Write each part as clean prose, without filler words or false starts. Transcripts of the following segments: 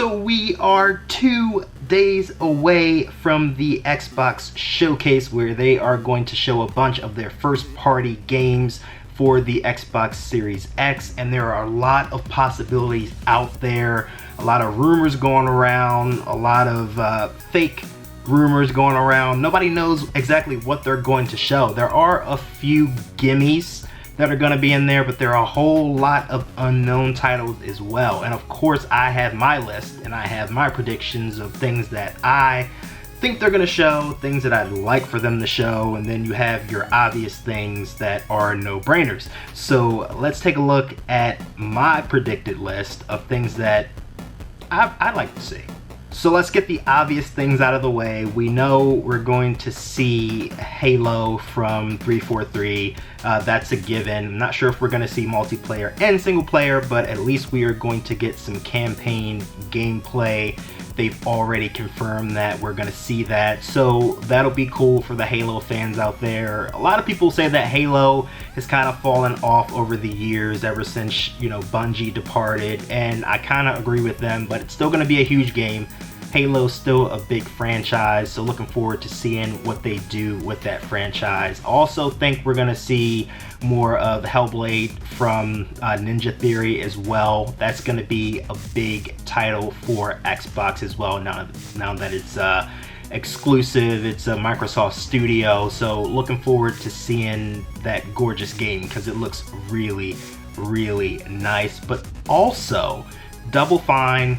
So we are 2 days away from the Xbox showcase where they are going to show a bunch of their first party games for the Xbox Series X, and there are a lot of possibilities out there, a lot of rumors going around, a lot of fake rumors going around. Nobody knows exactly what they're going to show. There are a few gimmies that are going to be in there, but there are a whole lot of unknown titles as well. And of course I have my list and I have my predictions of things that I think they're going to show, things that I'd like for them to show, and then you have your obvious things that are no-brainers. So let's take a look at my predicted list of things that I'd like to see. So let's get the obvious things out of the way. We know we're going to see Halo from 343. That's a given. I'm not sure if we're going to see multiplayer and single player, but at least we are going to get some campaign gameplay. They've already confirmed that we're going to see that, so that'll be cool for the Halo fans out there. A lot of people say that Halo has kind of fallen off over the years ever since, you know, Bungie departed, and I kind of agree with them, but it's still going to be a huge game. Halo's still a big franchise, so looking forward to seeing what they do with that franchise. Also think we're going to see more of Hellblade from Ninja Theory as well. That's going to be a big title for Xbox as well now that it's exclusive. It's a Microsoft studio, so looking forward to seeing that gorgeous game because it looks really, really nice. But also Double Fine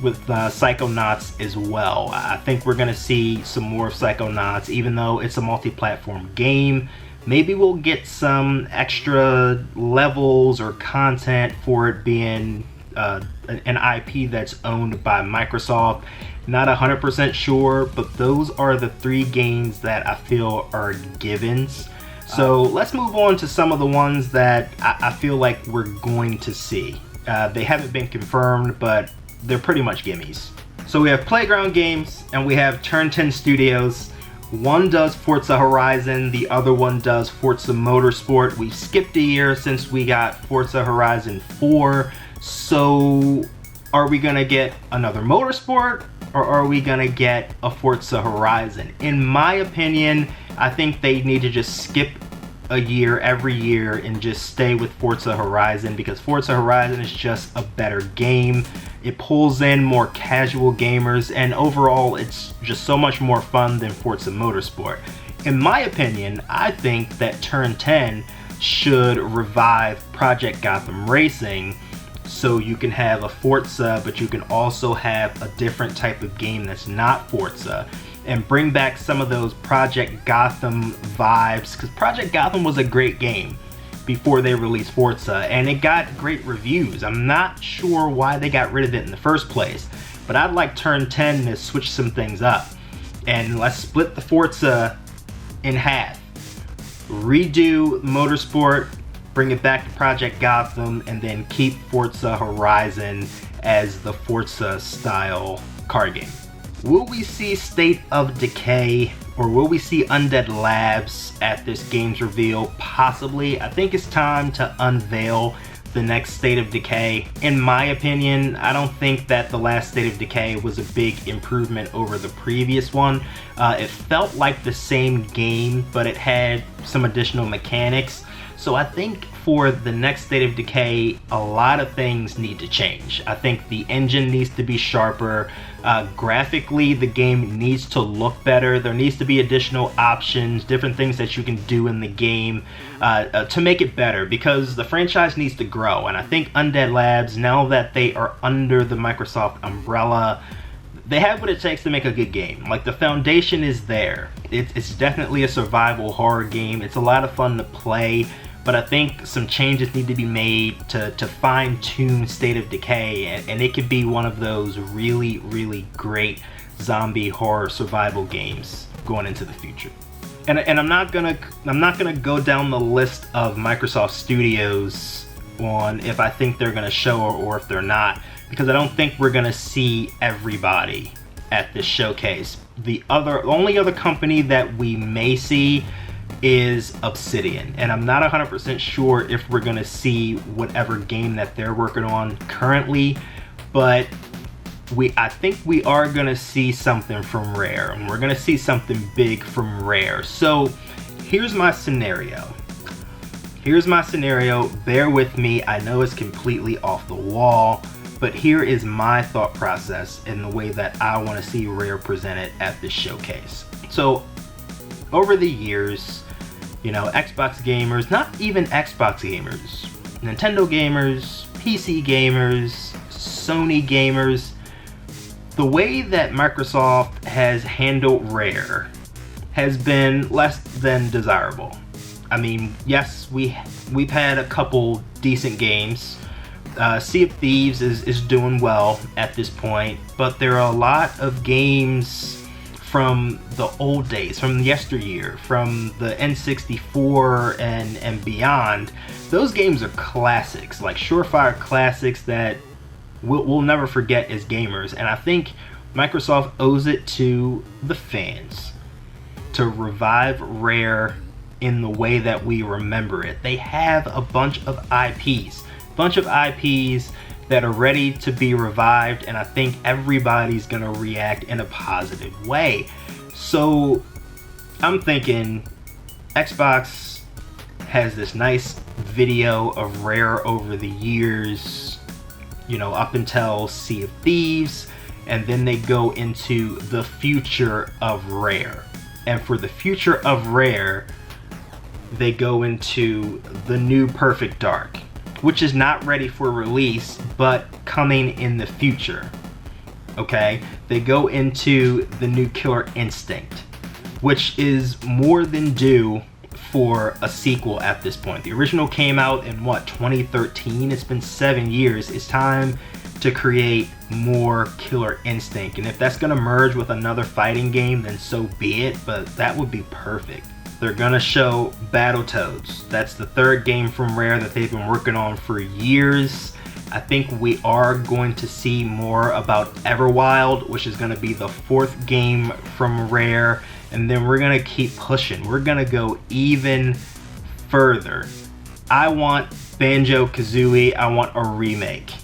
with Psychonauts as well. I think we're gonna see some more of Psychonauts, even though it's a multi-platform game. Maybe we'll get some extra levels or content for it being an IP that's owned by Microsoft. Not 100% sure, but those are the 3 games that I feel are givens. So let's move on to some of the ones that I feel like we're going to see. They haven't been confirmed, but they're pretty much gimmies. So we have Playground Games and we have Turn 10 Studios. One does Forza Horizon, the other one does Forza Motorsport. We've skipped a year since we got Forza Horizon 4. So are we gonna get another Motorsport or are we gonna get a Forza Horizon? In my opinion, I think they need to just skip a year every year and just stay with Forza Horizon, because Forza Horizon is just a better game. It pulls in more casual gamers, and overall it's just so much more fun than Forza Motorsport. In my opinion, I think that Turn 10 should revive Project Gotham Racing, so you can have a Forza, but you can also have a different type of game that's not Forza, and bring back some of those Project Gotham vibes, because Project Gotham was a great game before they released Forza, and it got great reviews. I'm not sure why they got rid of it in the first place, but I'd like Turn 10 to switch some things up, and let's split the Forza in half. Redo Motorsport, bring it back to Project Gotham, and then keep Forza Horizon as the Forza style car game. Will we see State of Decay or will we see Undead Labs at this game's reveal? Possibly. I think it's time to unveil the next State of Decay. In my opinion, I don't think that the last State of Decay was a big improvement over the previous one. It felt like the same game, but it had some additional mechanics. So I think for the next State of Decay, a lot of things need to change. I think the engine needs to be sharper. Graphically, the game needs to look better. There needs to be additional options, different things that you can do in the game to make it better, because the franchise needs to grow. And I think Undead Labs, now that they are under the Microsoft umbrella, they have what it takes to make a good game. Like, the foundation is there. It's definitely a survival horror game. It's a lot of fun to play. But I think some changes need to be made to fine-tune State of Decay, and it could be one of those really, really great zombie horror survival games going into the future. And I'm not gonna go down the list of Microsoft studios on if I think they're gonna show or if they're not, because I don't think we're gonna see everybody at this showcase. The only other company that we may see is Obsidian, and I'm not 100% sure if we're gonna see whatever game that they're working on currently, but I think we are gonna see something from Rare, and we're gonna see something big from Rare. So here's my scenario. Bear with me. I know it's completely off the wall, but here is my thought process and the way that I want to see Rare presented at this showcase. So over the years, you know, Xbox gamers, not even Xbox gamers, Nintendo gamers, PC gamers, Sony gamers, the way that Microsoft has handled Rare has been less than desirable. I mean, yes, we've had a couple decent games. Sea of Thieves is doing well at this point, but there are a lot of games from the old days, from yesteryear, from the N64 and beyond. Those games are classics, like surefire classics that we'll never forget as gamers. And I think Microsoft owes it to the fans to revive Rare in the way that we remember it. They have a bunch of IPs that are ready to be revived, and I think everybody's gonna react in a positive way. So I'm thinking Xbox has this nice video of Rare over the years, you know, up until Sea of Thieves, and then they go into the future of Rare. And for the future of Rare, they go into the new Perfect Dark, which is not ready for release, but coming in the future. Okay? They go into the new Killer Instinct, which is more than due for a sequel at this point. The original came out in what, 2013? It's been 7 years. It's time to create more Killer Instinct. And if that's gonna merge with another fighting game, then so be it, but that would be perfect. They're gonna show Battletoads. That's the third game from Rare that they've been working on for years. I think we are going to see more about Everwild, which is gonna be the fourth game from Rare. And then we're gonna keep pushing. We're gonna go even further. I want Banjo-Kazooie, I want a remake.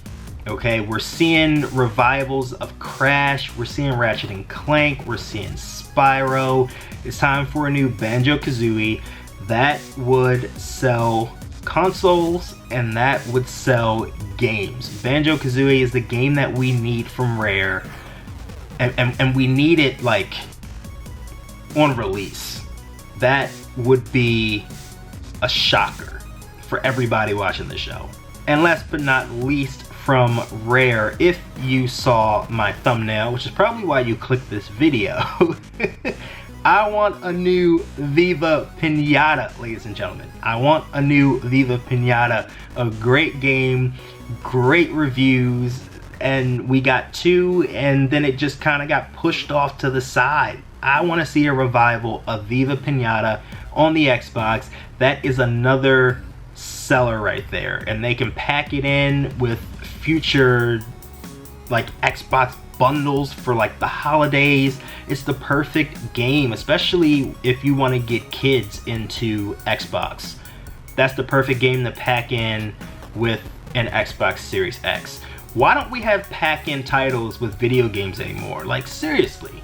Okay, we're seeing revivals of Crash, we're seeing Ratchet and Clank, we're seeing Spyro. It's time for a new Banjo-Kazooie that would sell consoles and that would sell games. Banjo-Kazooie is the game that we need from Rare, and we need it like on release. That would be a shocker for everybody watching the show. And last but not least, from Rare, if you saw my thumbnail, which is probably why you clicked this video, I want a new Viva Pinata, ladies and gentlemen. I want a new Viva Pinata. A great game, great reviews, and we got 2, and then it just kind of got pushed off to the side. I want to see a revival of Viva Pinata on the Xbox. That is another seller right there, and they can pack it in with future like Xbox bundles for like the holidays. It's the perfect game, especially if you want to get kids into Xbox. That's the perfect game to pack in with an Xbox Series X. Why don't we have pack-in titles with video games anymore? Like seriously,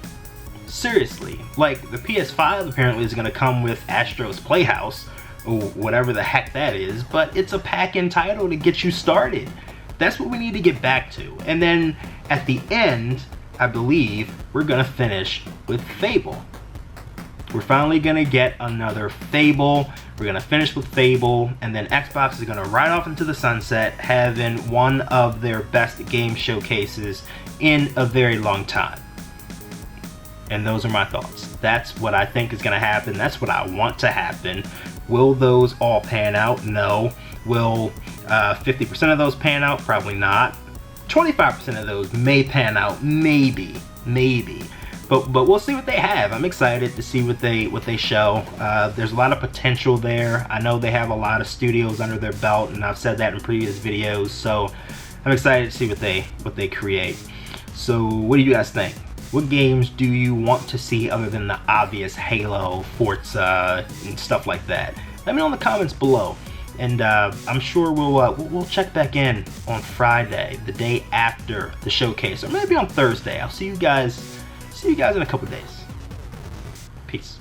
like the PS5 apparently is going to come with Astro's Playhouse or whatever the heck that is, but it's a pack-in title to get you started. That's what we need to get back to. And then at the end, I believe we're gonna finish with Fable. We're finally gonna get another Fable. We're gonna finish with Fable, and then Xbox is gonna ride off into the sunset, having one of their best game showcases in a very long time. And those are my thoughts. That's what I think is gonna happen. That's what I want to happen. Will those all pan out? No. Will 50% of those pan out? Probably not. 25% of those may pan out, maybe. But we'll see what they have. I'm excited to see what they show. There's a lot of potential there. I know they have a lot of studios under their belt, and I've said that in previous videos. So I'm excited to see what they create. So what do you guys think? What games do you want to see other than the obvious Halo, Forza, and stuff like that? Let me know in the comments below. And I'm sure we'll check back in on Friday, the day after the showcase, or maybe on Thursday. I'll see you guys in a couple days. Peace.